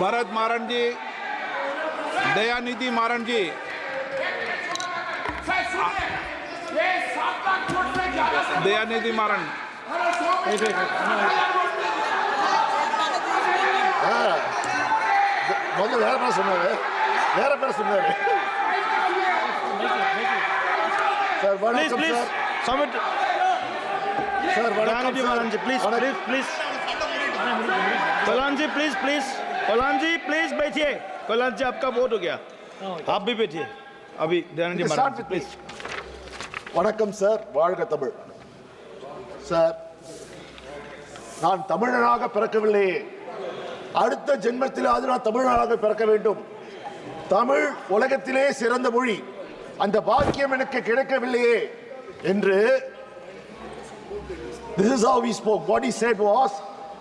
भरत मारन जी, दयानिधि मारन जी, दयानिधि मारन। முதல்ல வேற பேர் சொன்னாரு, வேற பேர் சொன்னாரு. சார் வணக்கம் சார். சப்மிட். சார் வணக்கம் Maran ji, please, please. Kalyan ji please please. Kalyan ji please बैठिए. कल्याण जी आपका वोट हो गया, आप भी बैठिए. अभी दयानिधि मारन जी प्लीज. வணக்கம் சார். வாழ்க தமிழ். சார், நான் தமிழனாக பிறக்கவில்லையே, அடுத்த ஜென்மத்திலாவது நான் தமிழனாக பிறக்க வேண்டும். தமிழ் உலகத்திலே சிறந்த மொழி, அந்த பாக்கியம் எனக்கு கிடைக்கவில்லையே என்று. This is how he spoke. What he said was,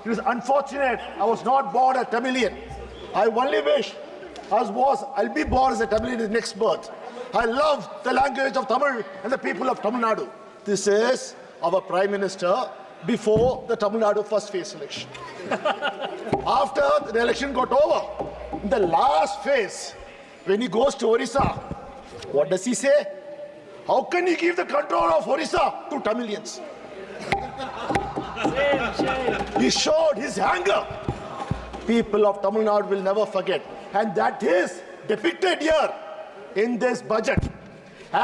it was unfortunate I was not born a Tamilian. I only wish I'll be born as a Tamilian in the next birth. I love the language of Tamil and the people of Tamil Nadu. This is our Prime Minister before the Tamil Nadu first phase election. After the election got over, in the last phase, when he goes to Orissa, what does he say? How can he give the control of Orissa to Tamilians? He showed his anger. People of Tamil Nadu will never forget. And that is depicted here in this budget.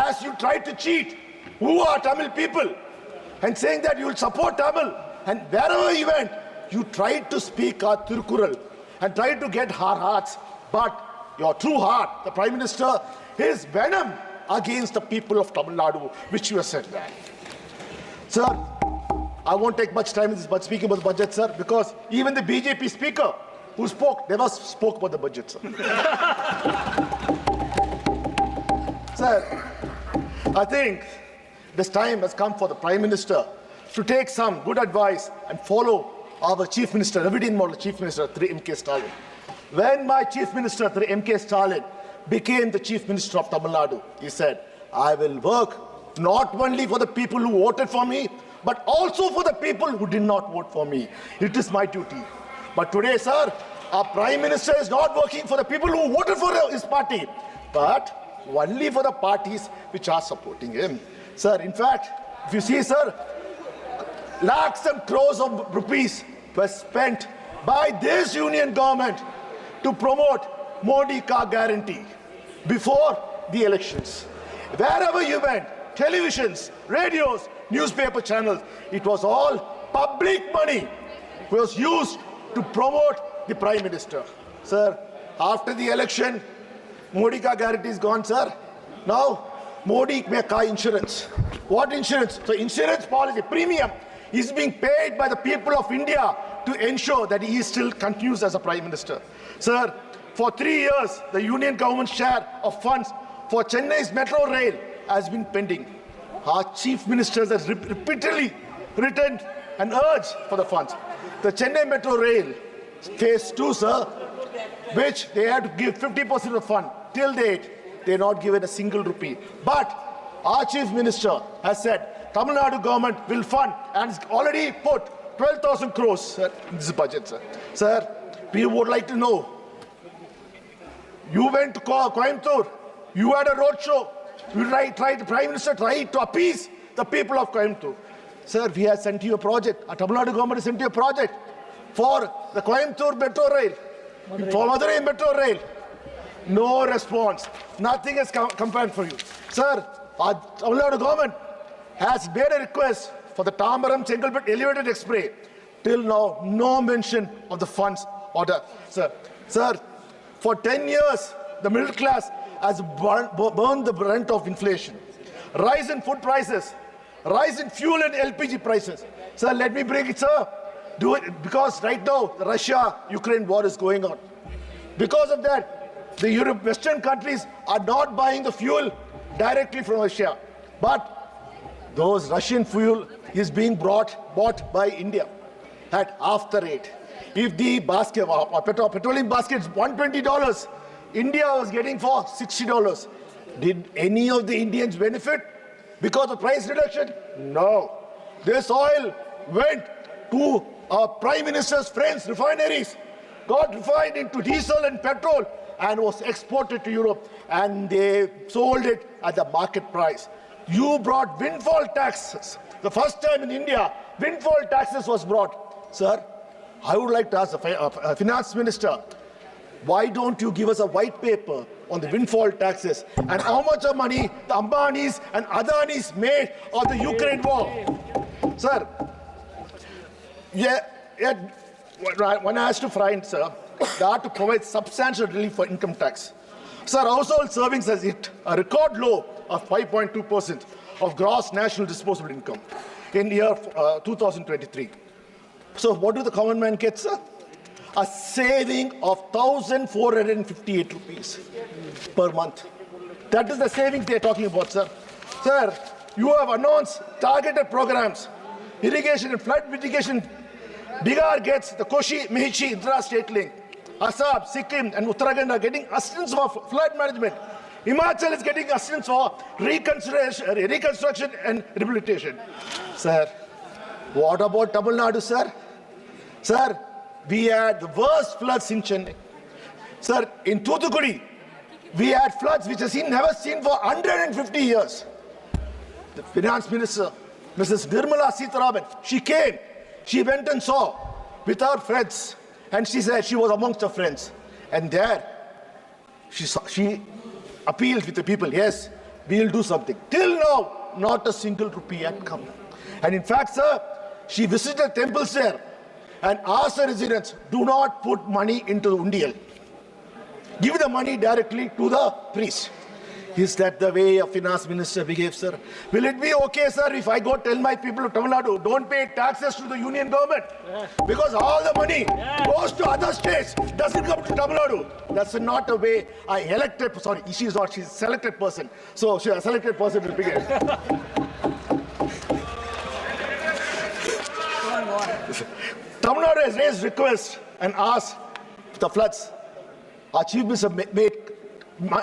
As you try to cheat who are Tamil people and saying that you will support Tamil, and wherever you went, you tried to speak our Tirukural and tried to get our hearts. But your true heart, the Prime Minister, is venom against the people of Tamil Nadu, which you have said. Sir, I won't take much time in this, but speaking about the budget, sir, because even the BJP speaker who spoke, never spoke about the budget, sir. Sir, I think this time has come for the Prime Minister to take some good advice and follow our Chief Minister, Revidin model Chief Minister, Thri M.K. Stalin. When my Chief Minister, Thri M.K. Stalin, became the Chief Minister of Tamil Nadu, he said, I will work not only for the people who voted for me, but also for the people who did not vote for me. It is my duty. But today, sir, our Prime Minister is not working for the people who voted for his party, but only for the parties which are supporting him. Sir, in fact, if you see, sir, lakhs and crores of rupees were spent by this union government to promote Modi Ka Guarantee before the elections. Wherever you went, televisions, radios, newspaper channels, it was all public money was used to promote the Prime Minister. Sir, after the election, Modi Ka Guarantee is gone, sir. Now, Modi may Ka insurance. What insurance? So insurance policy, premium, is being paid by the people of India to ensure that he still continues as a Prime Minister. Sir, for 3 years, the union government share of funds for Chennai's metro rail has been pending. Our chief ministers have repeatedly written and urged for the funds. The Chennai metro rail, phase 2, sir, which they had to give 50% of the fund. Till date, they are not given a single rupee. But our chief minister has said Tamil Nadu government will fund and has already put 12,000 crores, sir, in this budget, sir. Sir, we would like to know, you went to Coimbatore, you had a road show, the Prime Minister tried to appease the people of Coimbatore. Sir, we have sent you a project, our Tamil Nadu government has sent you a project for the Coimbatore metro rail, for Madurai metro rail. No response, nothing has come for you. Sir, our Tamil Nadu government has made a request for the Tambaram Chengalpet elevated express. Till now, no mention of the funds order. Sir, for 10 years, the middle class has burned the brunt of inflation. Rise in food prices, rise in fuel and LPG prices. Sir, let me bring it, sir. Do it because right now the Russia-Ukraine war is going on. Because of that, the Western countries are not buying the fuel directly from Russia, but those Russian fuel is being bought by India at half the rate. If the basket, petroleum basket is $120, India was getting for $60. Did any of the Indians benefit because of price reduction? No. This oil went to our Prime Minister's friends' refineries got refined into diesel and petrol and was exported to Europe, and they sold it at the market price. You brought windfall taxes. The first time in India, windfall taxes was brought. Sir, I would like to ask the finance minister, why don't you give us a white paper on the windfall taxes and how much of money the Ambanis and Adanis made on the Ukraine war? Sir, one has to find, sir, they have to provide substantial relief for income tax. Sir, household savings has hit a record low of 5.2% of gross national disposable income in year 2023. So what do the common man get, sir? A saving of 1,458 rupees per month. That is the savings they are talking about, sir. Sir, you have announced targeted programs, irrigation and flood mitigation. Bihar gets the Koshi, Mehichi, Indra State Link. Assam, Sikkim and Uttarakhand are getting assistance for flood management. Himachal is getting assistance for reconstruction and rehabilitation. Sir, what about Tamil Nadu, sir? Sir, we had the worst floods in Chennai. Sir, in Thoothukudi, we had floods which has never seen for 150 years. The finance minister, Mrs. Nirmala Sitharaman, she came, she went and saw with her friends, and she said she was amongst her friends. And there, she appealed with the people, yes, we will do something. Till now, not a single rupee had come. And in fact, sir, she visited temples there and asked the residents, do not put money into the undial. Give the money directly to the priest. Is that the way a finance minister behaves, sir? Will it be okay, sir, if I go tell my people of Tamil Nadu, don't pay taxes to the union government? Because all the money goes to other states, doesn't come to Tamil Nadu. That's not a way I elected, sorry, she's not, she's a selected person. So she's a selected person will begin. Tamil Nadu has raised requests and asked the floods. Our chief minister made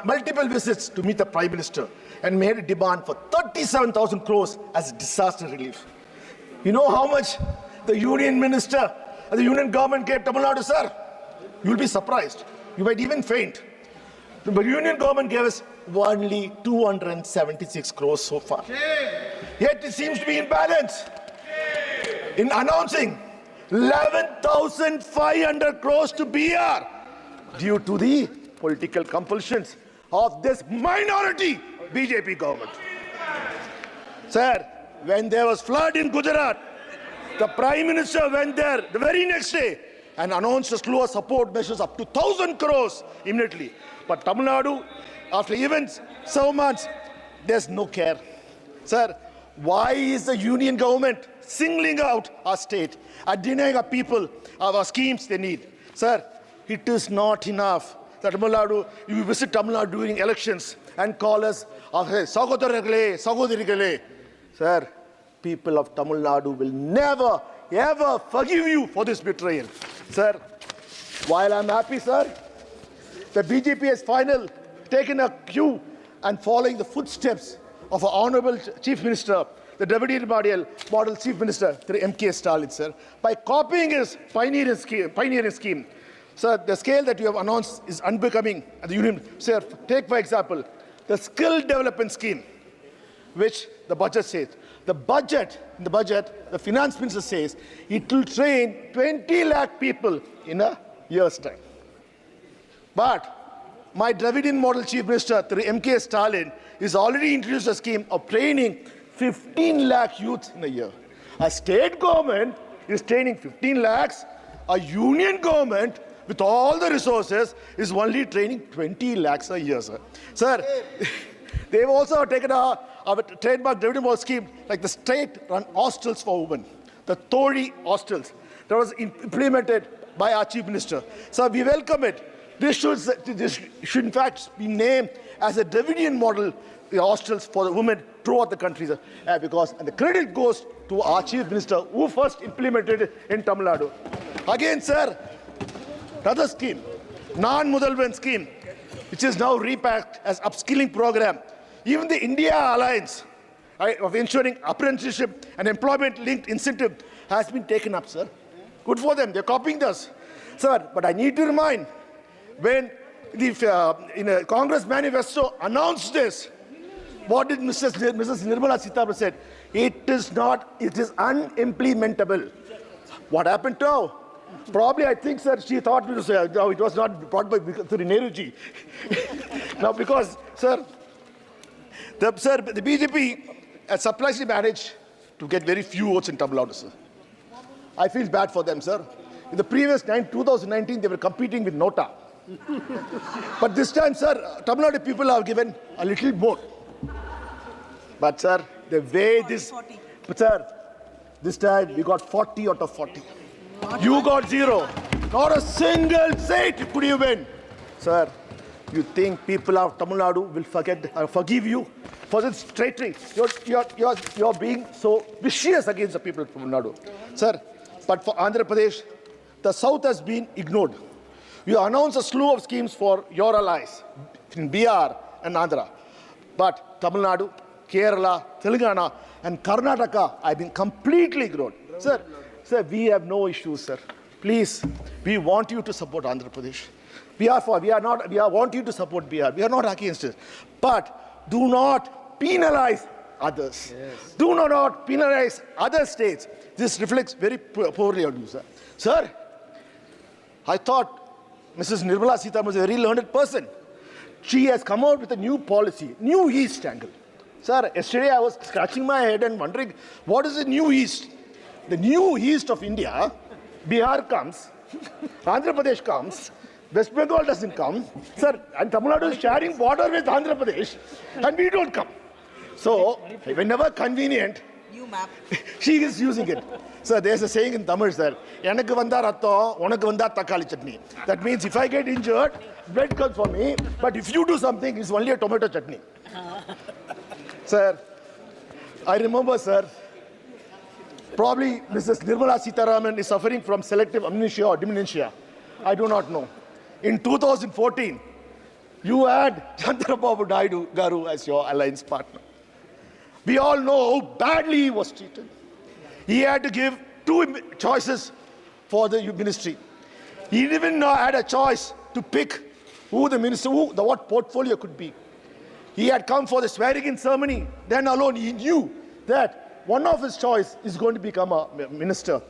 multiple visits to meet the Prime Minister and made a demand for 37,000 crores as disaster relief. You know how much the union minister and the union government gave Tamil Nadu, sir? You'll be surprised. You might even faint. The union government gave us only 276 crores so far. Yet it seems to be in balance. In announcing 11,500 crores to BR due to the political compulsions of this minority BJP government. Sir, when there was flood in Gujarat, the Prime Minister went there the very next day and announced a slew of support measures up to 1,000 crores immediately. But Tamil Nadu, after events, 7 months, there's no care. Sir, why is the union government singling out our state and denying our people our schemes they need? Sir, it is not enough that Tamil Nadu, you visit Tamil Nadu during elections and call us, Sagodharigale. Sir, people of Tamil Nadu will never, ever forgive you for this betrayal. Sir, while I'm happy, sir, the BJP has finally taken a cue and following the footsteps of our Honorable Chief Minister, the Deputy Model Chief Minister, M.K. Stalin, sir, by copying his pioneering scheme. Sir, the scale that you have announced is unbecoming at the union. Sir, take for example, the skill development scheme, which the budget says. In the budget, the finance minister says it will train 20 lakh people in a year's time. But my Dravidian model chief minister, M.K. Stalin, is already introduced a scheme of training 15 lakh youths in a year. A state government is training 15 lakhs. A union government with all the resources is only training 20 lakhs a year, sir. Sir, they've also taken a trademark Dravidian model scheme like the state-run hostels for women, the Tori hostels, that was implemented by our chief minister. Sir, we welcome it. This should in fact be named as a Dravidian model hostels for the women throughout the country, sir. And the credit goes to our chief minister who first implemented it in Tamil Nadu. Again, sir, another scheme, non-Mudalvan scheme, which is now repacked as upskilling program. Even the India Alliance of ensuring apprenticeship and employment-linked incentive has been taken up, sir. Good for them. They're copying this. Sir, but I need to remind, when the in a Congress manifesto announced this, what did Mrs. Nirmala Sitharaman said? It is unimplementable. What happened now? Probably, I think, sir, she thought it was not brought by Nehruji. Now, because, sir, the BJP has surprisingly managed to get very few votes in Tamil Nadu, sir. I feel bad for them, sir. In the previous 2019, they were competing with Nota. But this time, sir, Tamil Nadu people have given a little more. But, sir, the way this... But, sir, this time we got 40 out of 40. You got 0. Not a single seat could you win. Sir, you think people of Tamil Nadu will forgive you for this traitry? You're being so vicious against the people of Tamil Nadu. Sir, but for Andhra Pradesh, the South has been ignored. You announced a slew of schemes for your allies in BR and Andhra. But Tamil Nadu, Kerala, Telangana, and Karnataka have been completely ignored. Sir, we have no issues, sir. Please, we want you to support Andhra Pradesh. We want you to support BR. We are not against it. But do not penalize others. Yes. Do not penalize other states. This reflects very poorly on you, sir. Sir, I thought Mrs. Nirmala Sitharaman was a very learned person. She has come out with a new policy, New East angle. Sir, yesterday I was scratching my head and wondering, what is the New East? The New East of India, Bihar comes, Andhra Pradesh comes, West Bengal doesn't come, sir, and Tamil Nadu is sharing border with Andhra Pradesh, and we don't come. So, whenever convenient, she is using it. Sir, there's a saying in Tamil, sir, "Enakku vandha ratham, unakku vandha takkali chutney." That means if I get injured, blood comes for me, but if you do something, it's only a tomato chutney. Sir, I remember, sir, probably Mrs. Nirmala Sitharaman is suffering from selective amnesia or dementia. I do not know. In 2014, you had Chandrababu Naidu Garu as your alliance partner. We all know how badly he was treated. He had to give 2 choices for the ministry. He even had a choice to pick who the minister, what portfolio could be. He had come for the swearing-in ceremony. Then alone he knew that one of his choice is going to become a minister,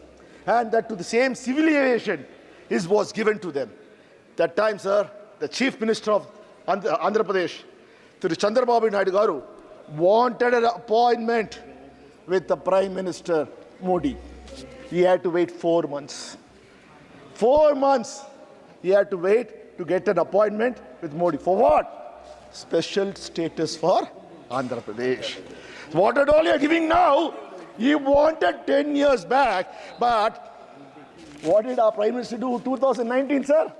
and that to the same civil aviation was given to them. That time, sir, the chief minister of Andhra Pradesh, Thiru Chandrababu Naidu Garu, wanted an appointment with the Prime Minister Modi. He had to wait 4 months. 4 months he had to wait to get an appointment with Modi. For what? Special status for Andhra Pradesh. What all you are giving now, he wanted 10 years back, but what did our Prime Minister do in 2019, sir?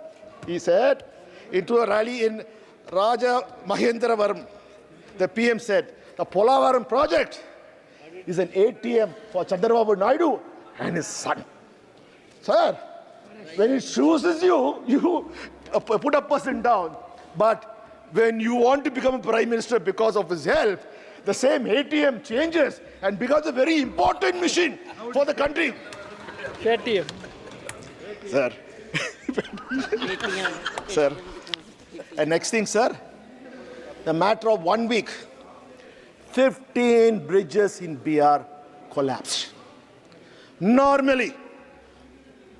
He said, into a rally in Raja Mahendravaram, the PM said, the Polavaram project is an ATM for Chandrababu Naidu and his son. Sir, when it chooses you, you put a person down. But when you want to become a Prime Minister because of his help, the same ATM changes and becomes a very important machine for the country. ATM. Sir. Sir. And next thing, sir, the matter of 1 week, 15 bridges in BR collapsed. Normally,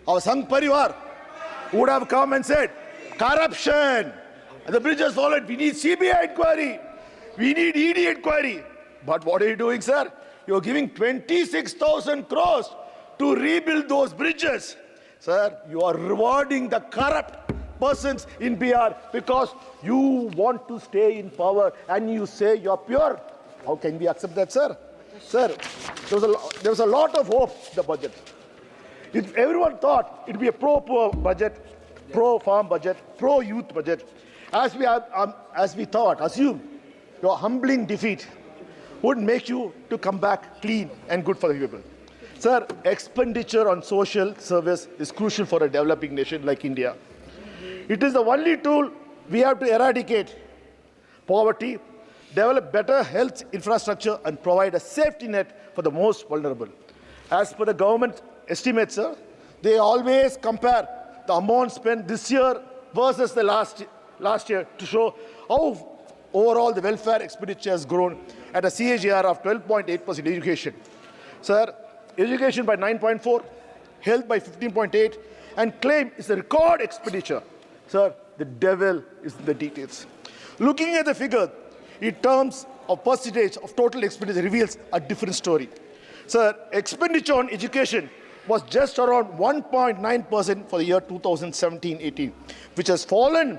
our Sangh Parivar would have come and said, corruption. And the bridges followed. We need CBI inquiry. We need ED inquiry. But what are you doing, sir? You're giving 26,000 crores to rebuild those bridges. Sir, you are rewarding the corrupt persons in BR because you want to stay in power and you say you're pure. How can we accept that, sir? Sir, there was a lot of hope in the budget. If everyone thought it would be a pro-poor budget, pro-farm budget, pro-youth budget, as we assumed, your humbling defeat would make you to come back clean and good for the people. Sir, expenditure on social service is crucial for a developing nation like India. It is the only tool we have to eradicate poverty, develop better health infrastructure, and provide a safety net for the most vulnerable. As per the government estimates, sir, they always compare the amount spent this year versus the last year to show how overall the welfare expenditure has grown at a CAGR of 12.8% education. Sir, education by 9.4, health by 15.8, and claim is a record expenditure. Sir, the devil is in the details. Looking at the figure in terms of percentage of total expenditure reveals a different story. Sir, expenditure on education was just around 1.9% for the year 2017-18, which has fallen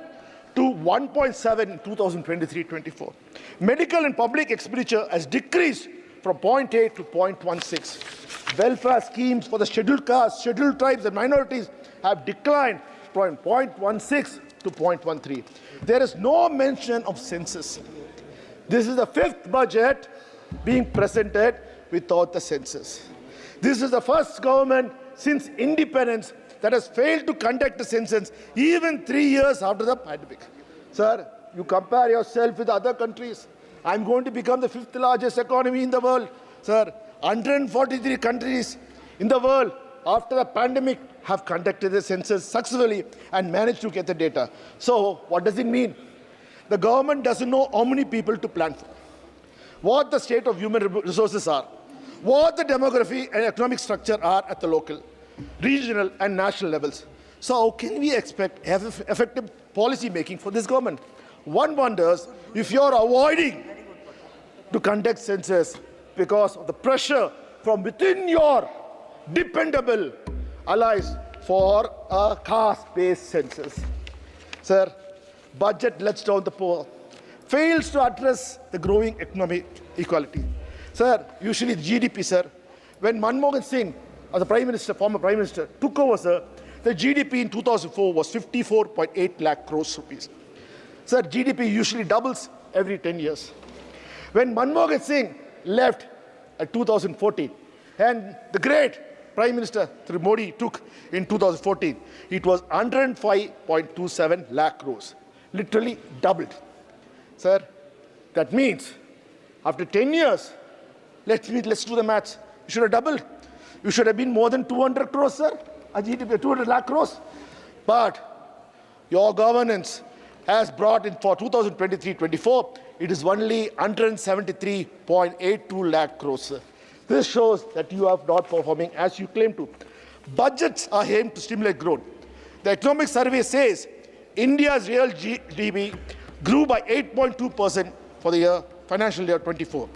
to 1.7 in 2023-24. Medical and public expenditure has decreased from 0.8 to 0.16. Welfare schemes for the scheduled castes, scheduled tribes and minorities have declined from 0.16 to 0.13. There is no mention of census. This is the fifth budget being presented without the census. This is the first government since independence that has failed to conduct a census even 3 years after the pandemic. Sir, you compare yourself with other countries. I'm going to become the fifth largest economy in the world. Sir, 143 countries in the world after the pandemic have conducted the census successfully and managed to get the data. So what does it mean? The government doesn't know how many people to plan for, what the state of human resources are, what the demography and economic structure are at the local, regional and national levels. So how can we expect effective policy making for this government? One wonders if you're avoiding to conduct census because of the pressure from within your dependable allies for a caste-based census. Sir, budget lets down the poor, fails to address the growing economic equality. Sir, usually the GDP, sir, when Manmohan Singh, as the Prime Minister, former Prime Minister, took over, sir, the GDP in 2004 was 54.8 lakh crores rupees. Sir, GDP usually doubles every 10 years. When Manmohan Singh left at 2014, and the great Prime Minister Modi took in 2014, it was 105.27 lakh crores, literally doubled. Sir, that means after 10 years, let's do the maths. You should have doubled. You should have been more than 200 crores, sir. A GDP, 200 lakh crores. But your governance has brought in for 2023-24, it is only 173.82 lakh crores, sir. This shows that you are not performing as you claim to. Budgets are aimed to stimulate growth. The economic survey says India's real GDP grew by 8.2% for the year, financial year 24,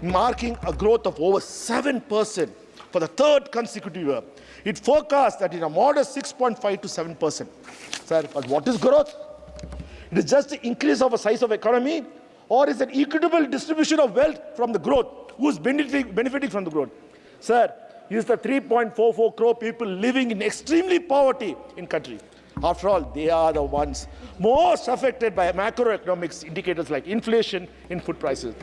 marking a growth of over 7% for the third consecutive year. It forecasts that in a modest 6.5 to 7%. Sir, but what is growth? It is just the increase of a size of economy, or is an equitable distribution of wealth from the growth? Who is benefiting from the growth? Sir, is the 3.44 crore people living in extremely poverty in country. After all, they are the ones most affected by macroeconomics indicators like inflation in food prices.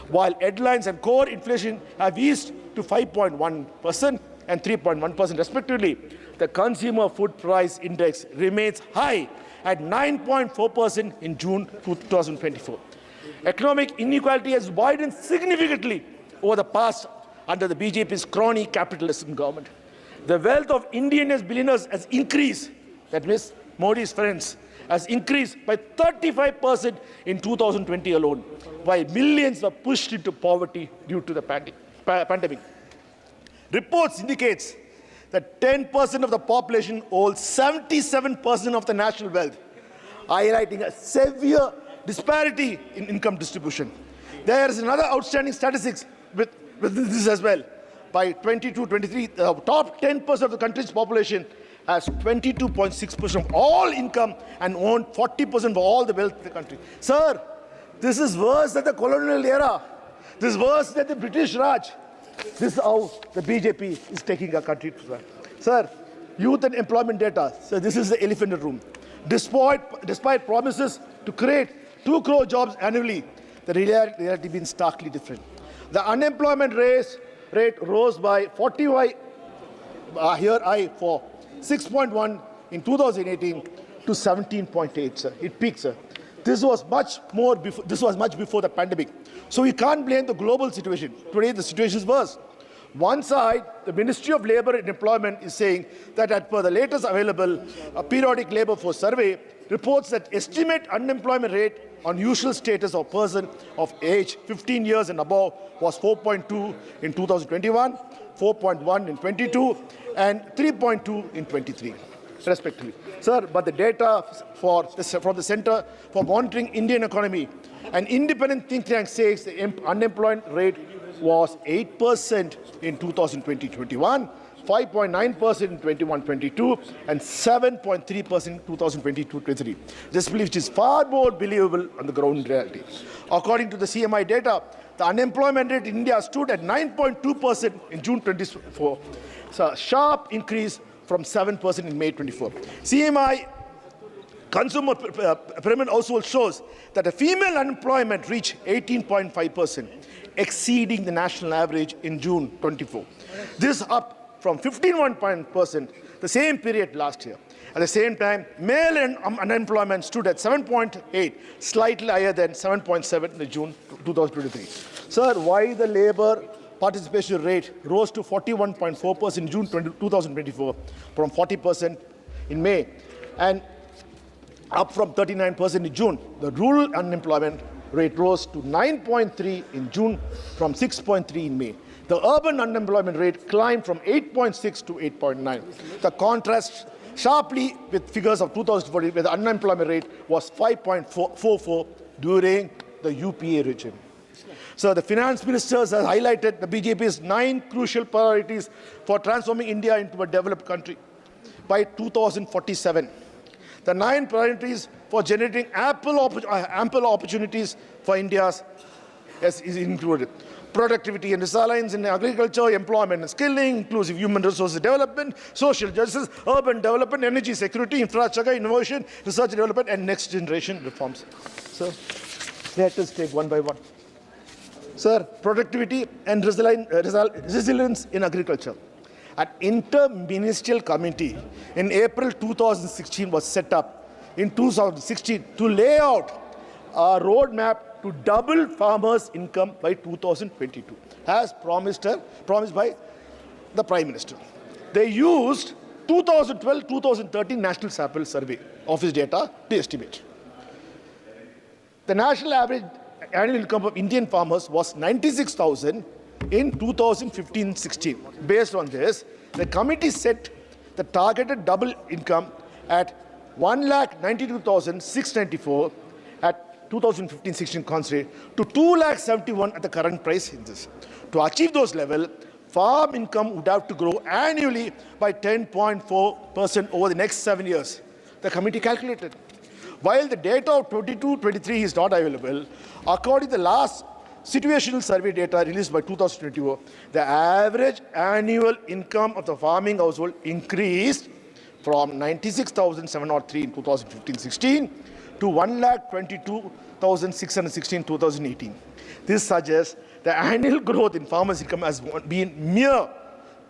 While headlines and core inflation have eased to 5.1% and 3.1% respectively, the consumer food price index remains high at 9.4% in June 2024. Economic inequality has widened significantly over the past under the BJP's crony capitalism government. The wealth of Indian billionaires has increased, that means Modi's friends, has increased by 35% in 2020 alone, while millions were pushed into poverty due to the pandemic. Reports indicates that 10% of the population holds 77% of the national wealth, highlighting a severe disparity in income distribution. There is another outstanding statistics with this as well. By 22-23, the top 10% of the country's population has 22.6% of all income and own 40% of all the wealth of the country. Sir, this is worse than the colonial era. This is worse than the British Raj. This is how the BJP is taking our country to. Sir, youth and employment data. Sir, this is the elephant in the room. Despite promises to create 2 crore jobs annually, the reality has been starkly different. The unemployment rate rose by 40 year high for 6.1 in 2018 to 17.8, sir. It peaked, sir. This was much before the pandemic. So we can't blame the global situation. Today the situation is worse. One side, the Ministry of Labour and Employment is saying that as per the latest available periodic labour force survey, reports that estimate unemployment rate on usual status of person of age 15 years and above was 4.2 in 2021, 4.1 in 22, and 3.2 in 23, respectively. Sir, but the data from the Centre for Monitoring Indian Economy, an independent think tank, says the unemployment rate was 8% in 2020-21, 5.9% in 21-22, and 7.3% in 2022-23. This belief is far more believable on the ground reality. According to the CMI data, the unemployment rate in India stood at 9.2% in June 24, so a sharp increase from 7% in May 24. CMI Consumer Pyramid Household shows that the female unemployment reached 18.5%, exceeding the national average in June 24. This is up from 15.1% the same period last year. At the same time, male unemployment stood at 7.8, slightly higher than 7.7 in June 2023. Sir, why the labour participation rate rose to 41.4% in June 2024 from 40% in May and up from 39% in June? The rural unemployment rate rose to 9.3 in June from 6.3 in May. The urban unemployment rate climbed from 8.6 to 8.9. The contrast sharply with figures of 2014, where the unemployment rate was 5.44 during the UPA regime. So the finance ministers have highlighted the BJP's 9 crucial priorities for transforming India into a developed country by 2047. The 9 priorities for generating ample opportunities for India is included: productivity and resilience in agriculture, employment and skilling, inclusive human resources development, social justice, urban development, energy security, infrastructure, innovation, research and development, and next generation reforms. So let us take one by one. Sir, productivity and resilience in agriculture. An inter-ministerial committee in April 2016 was set up in 2016 to lay out a roadmap to double farmers' income by 2022, as promised by the Prime Minister. They used 2012-2013 National Sample Survey Office data to estimate. The national average annual income of Indian farmers was 96,000 in 2015-16. Based on this, the committee set the targeted double income at 1,92,694 at 2015-16 concentrate to 2,71,000 at the current price in this. To achieve those levels, farm income would have to grow annually by 10.4% over the next 7 years, the committee calculated. While the data of 22-23 is not available, according to the last situational survey data released by 2024, the average annual income of the farming household increased from 96,703 in 2015-16 to 1,22,616 in 2018. This suggests the annual growth in farmers' income has been mere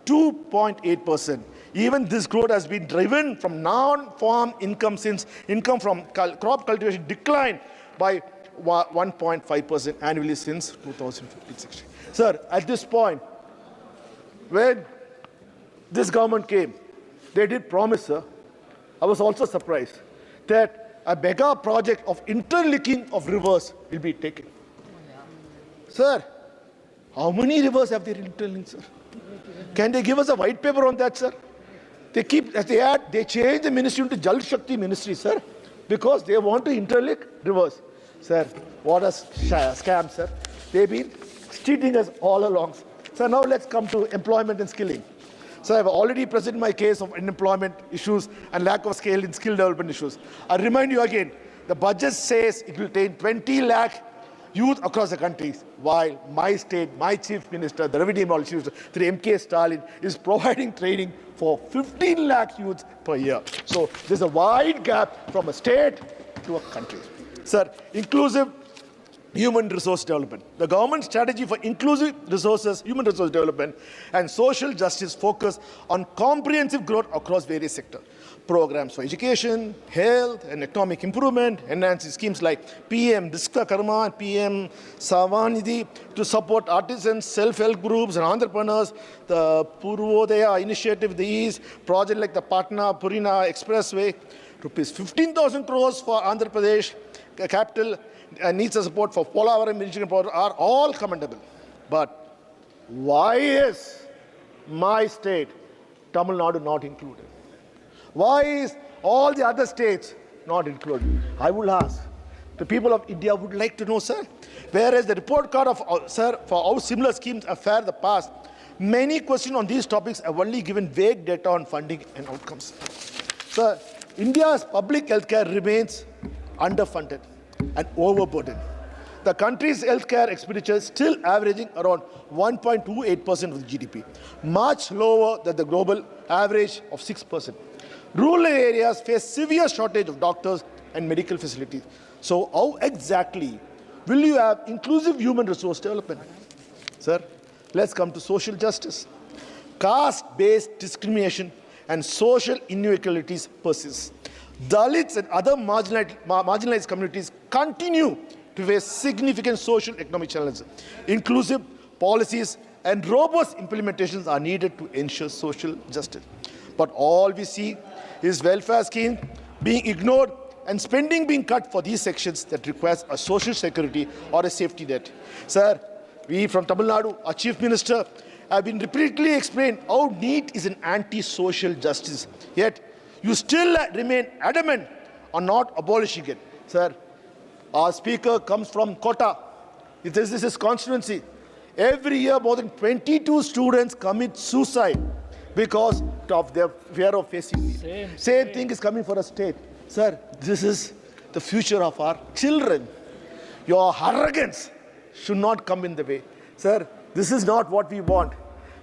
2.8%. Even this growth has been driven from non-farm income, since income from crop cultivation declined by 1.5% annually since 2015-16. Sir, at this point, when this government came, they did promise, sir. I was also surprised that a mega project of interlinking of rivers will be taken. Sir, how many rivers have they interlinked, sir? Can they give us a white paper on that, sir? They changed the ministry into Jal Shakti ministry, sir, because they want to interlink rivers. Sir, what a scam, sir. They've been cheating us all along. So now let's come to employment and skilling. So I've already presented my case of unemployment issues and lack of scale in skill development issues. I remind you again, the budget says it will take 20 lakh youth across the country, while my state, my chief minister, the revenue policy minister, through MK Stalin, is providing training for 15 lakh youths per year. So there's a wide gap from a state to a country. Sir, inclusive human resource development. The government strategy for inclusive resources, human resource development, and social justice focus on comprehensive growth across various sectors. Programs for education, health, and economic improvement, enhancing schemes like PM Karma and PM Dayanidhi to support artisans, self-help groups, and entrepreneurs. The Purvodaya initiative, the East project like the Patna-Purina Expressway, rupees 15,000 crores for Andhra Pradesh capital, needs a support for Polavaram Irrigation Project are all commendable. But why is my state, Tamil Nadu, not included? Why is all the other states not included? I will ask. The people of India would like to know, sir. Whereas the report card of, sir, for how similar schemes have fared the past, many questions on these topics have only given vague data on funding and outcomes. Sir, India's public healthcare remains underfunded and overburdened. The country's healthcare expenditure is still averaging around 1.28% of the GDP, much lower than the global average of 6%. Rural areas face severe shortage of doctors and medical facilities. So how exactly will you have inclusive human resource development? Sir, let's come to social justice. Caste-based discrimination and social inequalities persist. Dalits and other marginalized communities continue to face significant social economic challenges. Inclusive policies and robust implementations are needed to ensure social justice. But all we see is welfare schemes being ignored and spending being cut for these sections that requires a social security or a safety net. Sir, we from Tamil Nadu, our Chief Minister, have been repeatedly explained how NEET is an anti-social justice. Yet, you still remain adamant on not abolishing it. Sir, our speaker comes from Kota. This is his constituency. Every year, more than 22 students commit suicide because of their fear of facing NEET. Same thing is coming for a state. Sir, this is the future of our children. Your arrogance should not come in the way. Sir, this is not what we want.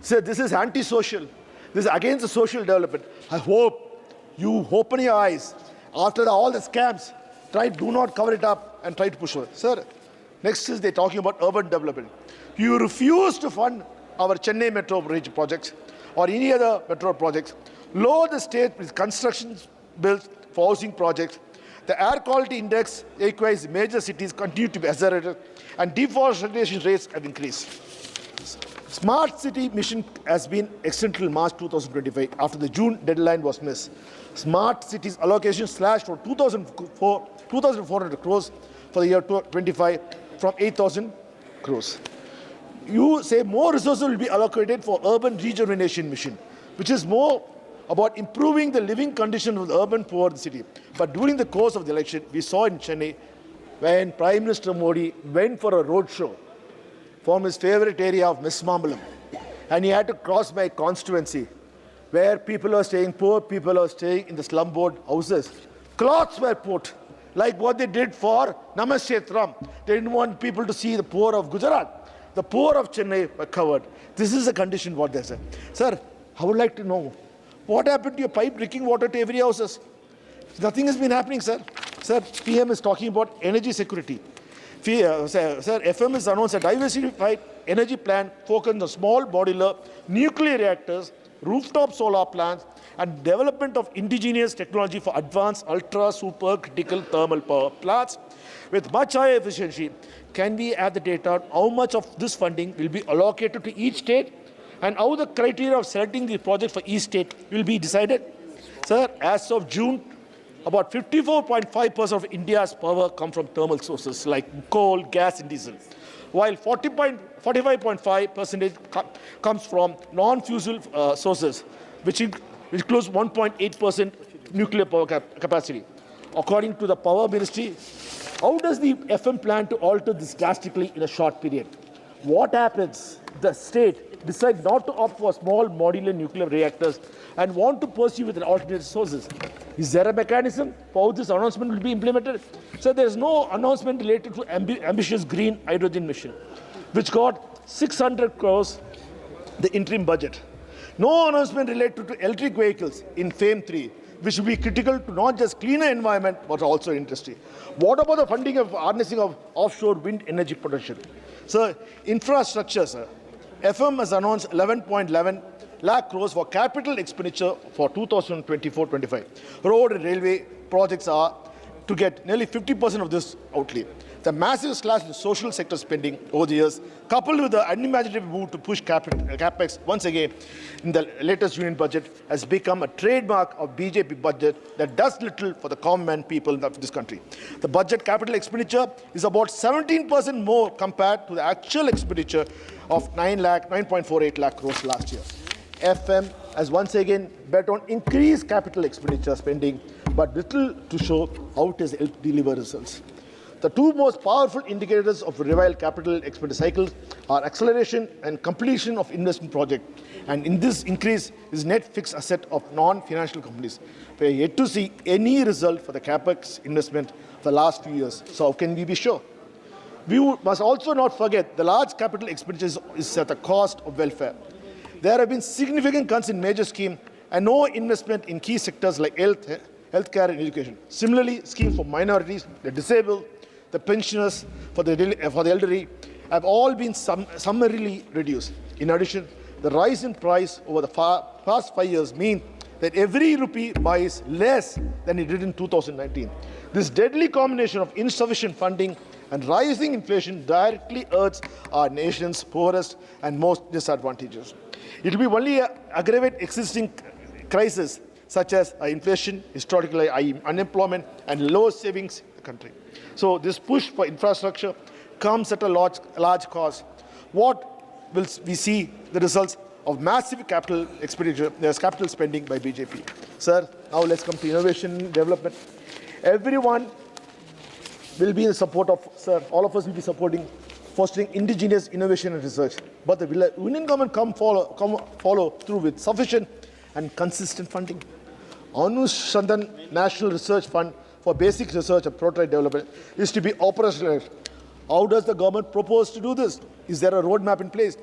Sir, this is anti-social. This is against the social development. I hope you open your eyes. After all the scams, do not cover it up and try to push it. Sir, next is they're talking about urban development. You refuse to fund our Chennai Metro Bridge projects or any other metro projects. Lower the state with construction bills for housing projects. The air quality index requires major cities continue to be accelerated and deforestation rates have increased. Smart City mission has been extended till March 2025 after the June deadline was missed. Smart Cities allocation slashed from 2,400 crores for the year 25 from 8,000 crores. You say more resources will be allocated for urban rejuvenation mission, which is more about improving the living conditions of the urban poor in the city. But during the course of the election, we saw in Chennai when Prime Minister Modi went for a road show from his favorite area of Mismambalam, and he had to cross my constituency where people are staying, poor people are staying in the slum board houses. Cloths were put, like what they did for Namashetram. They didn't want people to see the poor of Gujarat. The poor of Chennai were covered. This is the condition what they said. Sir, I would like to know, what happened to your pipe drinking water to every houses? Nothing has been happening, sir. Sir, PM is talking about energy security. Sir, FM has announced a diversified energy plan focused on small modular nuclear reactors, rooftop solar plants, and development of indigenous technology for advanced ultra-supercritical thermal power plants with much higher efficiency. Can we have the data on how much of this funding will be allocated to each state and how the criteria of selecting the project for each state will be decided? Sir, as of June, about 54.5% of India's power comes from thermal sources like coal, gas, and diesel, while 45.5% comes from non-fossil sources, which includes 1.8% nuclear power capacity. According to the Power Ministry, how does the FM plan to alter this drastically in a short period? What happens if the state decides not to opt for small modular nuclear reactors and want to pursue with alternate sources? Is there a mechanism for how this announcement will be implemented? So there is no announcement related to ambitious green hydrogen mission, which got 600 crores the interim budget. No announcement related to electric vehicles in FAME 3. which will be critical to not just cleaner environment, but also industry. What about the funding of harnessing of offshore wind energy potential? Sir, infrastructure, sir. FM has announced 11.11 lakh crores for capital expenditure for 2024-25. Road and railway projects are to get nearly 50% of this outlay. The massive slash in social sector spending over the years, coupled with the unimaginative move to push capex once again in the latest union budget, has become a trademark of BJP budget that does little for the common people of this country. The budget capital expenditure is about 17% more compared to the actual expenditure of 9.48 lakh crores last year. FM has once again bet on increased capital expenditure spending, but little to show how it has helped deliver results. The two most powerful indicators of revival capital expenditure cycles are acceleration and completion of investment projects. And in this increase is net fixed asset of non-financial companies. We are yet to see any result for the capex investment for the last few years. So how can we be sure? We must also not forget the large capital expenditures is at the cost of welfare. There have been significant cuts in major schemes and no investment in key sectors like healthcare and education. Similarly, schemes for minorities, the disabled, the pensioners, for the elderly have all been summarily reduced. In addition, the rise in price over the past 5 years means that every rupee buys less than it did in 2019. This deadly combination of insufficient funding and rising inflation directly hurts our nation's poorest and most disadvantaged. It will be only aggravate existing crises such as inflation, historically high unemployment, and low savings in the country. So this push for infrastructure comes at a large cost. What will we see the results of massive capital expenditure, capital spending by BJP? Sir, now let's come to innovation development. Everyone will be in support of, sir, all of us will be supporting fostering indigenous innovation and research. But the union government follow through with sufficient and consistent funding. Anushandan National Research Fund for basic research and prototype development is to be operationalized. How does the government propose to do this? Is there a roadmap in place?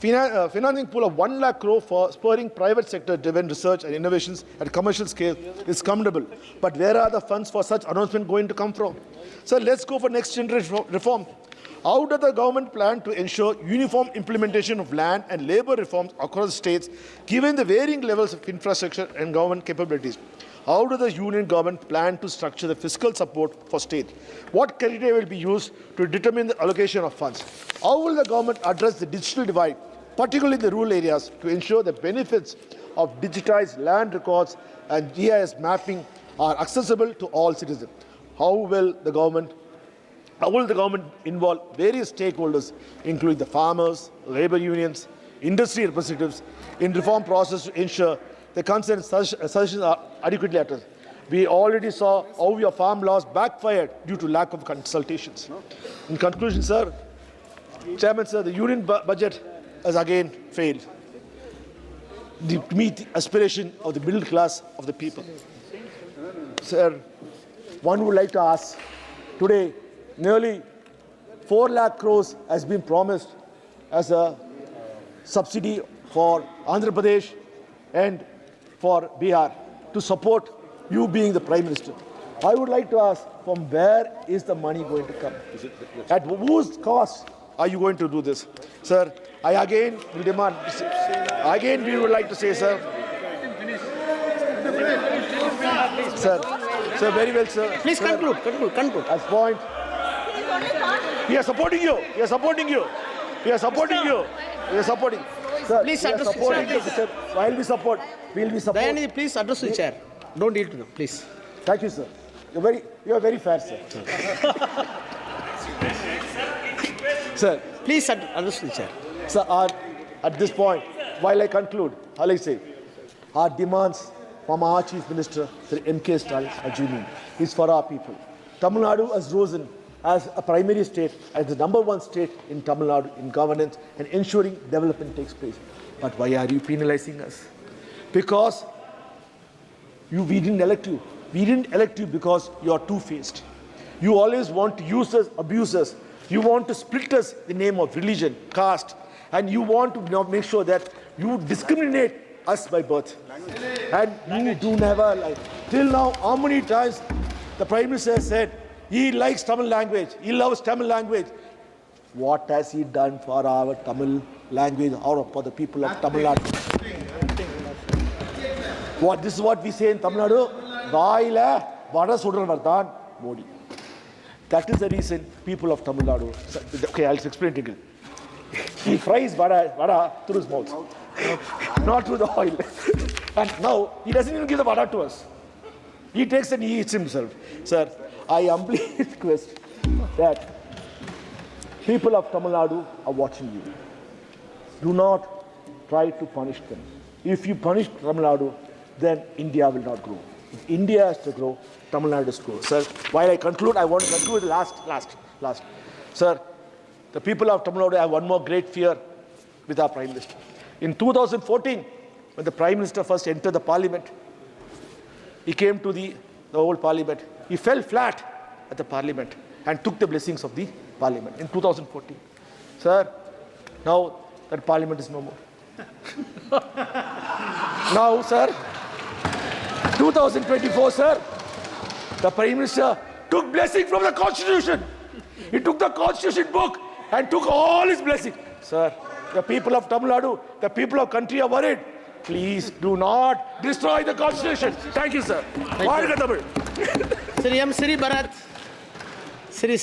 Financing pool of 1 lakh crore for spurring private sector driven research and innovations at commercial scale is commendable. But where are the funds for such announcement going to come from? So let's go for next generation reform. How does the government plan to ensure uniform implementation of land and labor reforms across states, given the varying levels of infrastructure and government capabilities? How does the union government plan to structure the fiscal support for states? What criteria will be used to determine the allocation of funds? How will the government address the digital divide, particularly in the rural areas, to ensure the benefits of digitized land records and GIS mapping are accessible to all citizens? How will the government involve various stakeholders, including the farmers, labor unions, industry representatives, in reform process to ensure the concerned suggestions are adequately addressed? We already saw how your farm laws backfired due to lack of consultations. In conclusion, sir, Chairman, sir, the union budget has again failed to meet the aspiration of the middle class of the people. Sir, one would like to ask, today, nearly 4 lakh crores has been promised as a subsidy for Andhra Pradesh and for Bihar to support you being the Prime Minister. I would like to ask, from where is the money going to come? At whose cost are you going to do this? Sir, I again will demand, again we would like to say, sir, sir, very well, sir. Please sir, conclude. As point, we are supporting you. We are supporting you. We are supporting you. We are supporting. Sir, Please we are address the supporting chair. you, sir. While we support, we will be supporting. Dayanidhi, please address the chair. Don't yield to them, please. Thank you, sir. You are very fair, sir. Sir, Please address the chair. sir, at this point, while I conclude, all I say, our demands from our Chief Minister, Sir M.K. Stalin, is for our people. Tamil Nadu has risen as a primary state, as the #1 state in Tamil Nadu in governance and ensuring development takes place. But why are you penalizing us? Because we didn't elect you. We didn't elect you because you are two-faced. You always want to use us, abuse us. You want to split us in the name of religion, caste, and you want to now make sure that you discriminate us by birth. And you do never like. Till now, how many times the Prime Minister said he likes Tamil language, he loves Tamil language. What has he done for our Tamil language or for the people of Tamil Nadu? What, this is what we say in Tamil Nadu. Vaila vada sudravar dhaan Modi. That is the reason people of Tamil Nadu. Okay, I'll explain it again. He fries vada through his mouth, not through the oil. And now he doesn't even give the vada to us. He takes and he eats himself. Sir, I humbly request that people of Tamil Nadu are watching you. Do not try to punish them. If you punish Tamil Nadu, then India will not grow. If India has to grow, Tamil Nadu has to grow. Sir, while I conclude, I want to conclude with last. Sir, the people of Tamil Nadu have one more great fear with our Prime Minister. In 2014, when the Prime Minister first entered the Parliament, he came to the old Parliament. He fell flat at the Parliament and took the blessings of the Parliament in 2014. Sir, now that Parliament is no more. Now, sir, 2024, sir, the Prime Minister took blessing from the Constitution. He took the Constitution book and took all his blessing. Sir, the people of Tamil Nadu, the people of country are worried. Please do not destroy the Constitution. Thank you, sir. Sri M. Sri Bharat, Sri